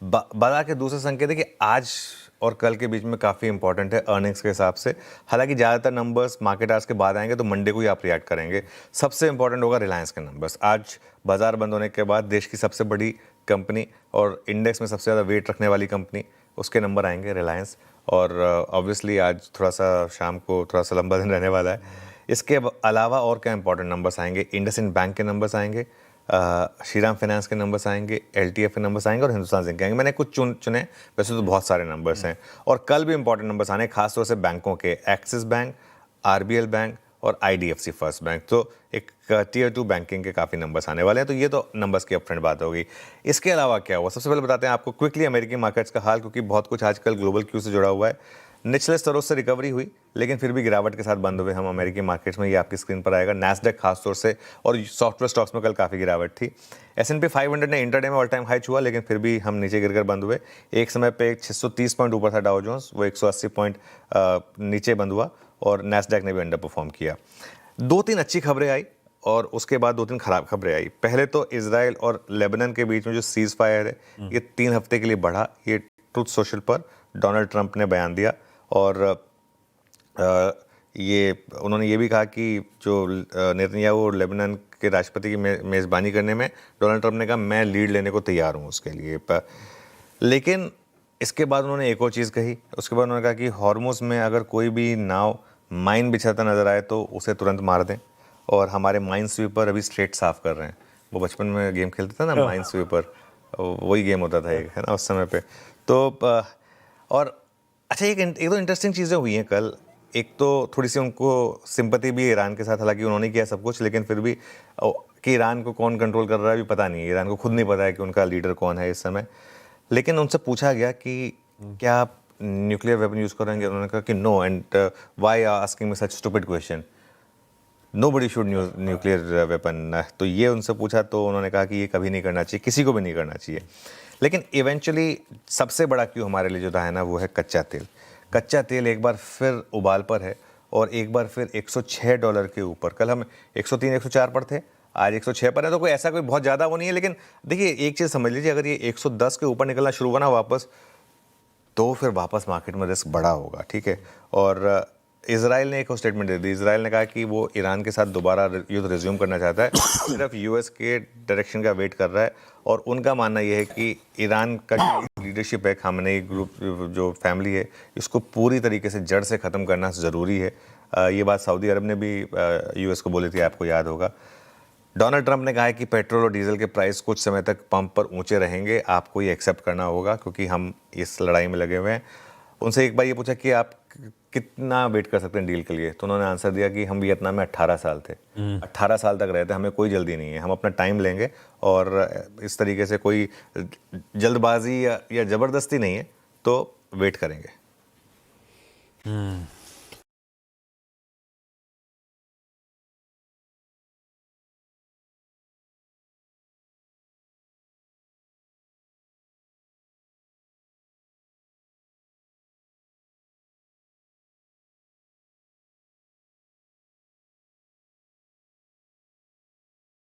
बाजार के दूसरे संकेत है कि आज और कल के बीच में काफ़ी इंपॉर्टेंट है अर्निंग्स के हिसाब से। हालांकि ज़्यादातर नंबर्स मार्केट आवर्स के बाद आएंगे, तो मंडे को ही आप रिएक्ट करेंगे। सबसे इंपॉर्टेंट होगा रिलायंस के नंबर्स। आज बाजार बंद होने के बाद देश की सबसे बड़ी कंपनी और इंडेक्स में सबसे ज़्यादा वेट रखने वाली कंपनी, उसके नंबर आएंगे, रिलायंस। और ऑब्वियसली आज थोड़ा सा शाम को थोड़ा सा लंबा दिन रहने वाला है। इसके अलावा और क्या इंपॉर्टेंट नंबर्स आएंगे? इंडसइंड बैंक के नंबर्स आएंगे, श्रीराम फाइनेंस के नंबर्स आएंगे, एलटीएफ के नंबर्स आएंगे और हिंदुस्तान जिंक के आएंगे। मैंने कुछ चुने, वैसे तो बहुत सारे नंबर्स हैं। और कल भी इंपॉर्टेंट नंबर्स आने, खासतौर से बैंकों के, एक्सिस बैंक, आरबीएल बैंक और आईडीएफसी फर्स्ट बैंक। तो एक टीयर 2 बैंकिंग के काफ़ी नंबर्स आने वाले हैं। तो ये तो नंबर्स की अपफ्रंट बात होगी। इसके अलावा क्या हुआ, सबसे पहले बताते हैं आपको क्विकली अमेरिकी मार्केट्स का हाल, क्योंकि बहुत कुछ आजकल ग्लोबल क्यू से जुड़ा हुआ है। निचले स्तरों से रिकवरी हुई, लेकिन फिर भी गिरावट के साथ बंद हुए हम अमेरिकी मार्केट्स में। ये आपकी स्क्रीन पर आएगा। नैस्डैक खासतौर से और सॉफ्टवेयर स्टॉक्स में कल काफ़ी गिरावट थी। S&P 500 ने इंटरडे में ऑल टाइम हाई छुआ, लेकिन फिर भी हम नीचे गिरकर बंद हुए। एक समय पे 630 पॉइंट ऊपर था डाउ जोन्स, वो 180 पॉइंट नीचे बंद हुआ। और नैस्डैक ने भी अंडर परफॉर्म किया। 2-3 अच्छी खबरें आई और उसके बाद 2-3 खराब खबरें आई। पहले तो इजराइल और लेबनान के बीच में जो सीज फायर है, ये 3 हफ्ते के लिए बढ़ा। ये ट्रुथ सोशल पर डोनाल्ड ट्रंप ने बयान दिया। और ये उन्होंने ये भी कहा कि जो नेतन्याहू और लेबनान के राष्ट्रपति की मेज़बानी करने में डोनाल्ड ट्रंप ने कहा मैं लीड लेने को तैयार हूँ उसके लिए। लेकिन इसके बाद उन्होंने एक और चीज़ कही। उसके बाद उन्होंने कहा कि हॉर्मुज़ में अगर कोई भी नाव माइन बिछाता नज़र आए तो उसे तुरंत मार दें। और हमारे माइन स्वीपर अभी स्ट्रेट साफ़ कर रहे हैं। वो बचपन में गेम खेलते थे ना, माइन स्वीपर, वही गेम होता था एक, है ना, उस समय पे। तो और अच्छा, एक दो इंटरेस्टिंग चीज़ें हुई हैं कल। एक तो थोड़ी सी उनको सिंपैथी भी ईरान के साथ, हालांकि उन्होंने किया सब कुछ, लेकिन फिर भी कि ईरान को कौन कंट्रोल कर रहा है अभी पता नहीं है। ईरान को खुद नहीं पता है कि उनका लीडर कौन है इस समय। लेकिन उनसे पूछा गया कि क्या आप न्यूक्लियर वेपन यूज़ करेंगे? उन्होंने कहा कि no, and why asking me such stupid question, nobody should nuclear weapon. तो ये उनसे पूछा तो उन्होंने कहा कि ये कभी नहीं करना चाहिए, किसी को भी नहीं करना चाहिए। लेकिन इवेंचुअली सबसे बड़ा क्यों हमारे लिए जो रहा है ना, वो है कच्चा तेल। कच्चा तेल एक बार फिर उबाल पर है और एक बार फिर $106 के ऊपर। कल हम 103-104 पर थे, आज 106 पर है। तो कोई ऐसा कोई बहुत ज़्यादा वो नहीं है। लेकिन देखिए, एक चीज़ समझ लीजिए, अगर ये 110 के ऊपर निकलना शुरू हुआ ना वापस, तो फिर वापस मार्केट में रिस्क बड़ा होगा, ठीक है। और इजराइल ने एक और स्टेटमेंट दे दी। इजराइल ने कहा कि वो ईरान के साथ दोबारा युद्ध रिज्यूम करना चाहता है, सिर्फ यूएस के डायरेक्शन का वेट कर रहा है। और उनका मानना यह है कि ईरान का जो लीडरशिप है, खामनेई ग्रुप जो फैमिली है, इसको पूरी तरीके से जड़ से ख़त्म करना ज़रूरी है। ये बात सऊदी अरब ने भी यूएस को बोली थी, आपको याद होगा। डोनाल्ड ट्रंप ने कहा है कि पेट्रोल और डीजल के प्राइस कुछ समय तक पंप पर ऊंचे रहेंगे, आपको ये एक्सेप्ट करना होगा क्योंकि हम इस लड़ाई में लगे हुए हैं। उनसे एक बार ये पूछा कि आप कितना वेट कर सकते हैं डील के लिए, तो उन्होंने आंसर दिया कि हम वियतनाम में 18 साल थे, 18 साल तक रहते, हमें कोई जल्दी नहीं है, हम अपना टाइम लेंगे। और इस तरीके से कोई जल्दबाजी या ज़बरदस्ती नहीं है, तो वेट करेंगे।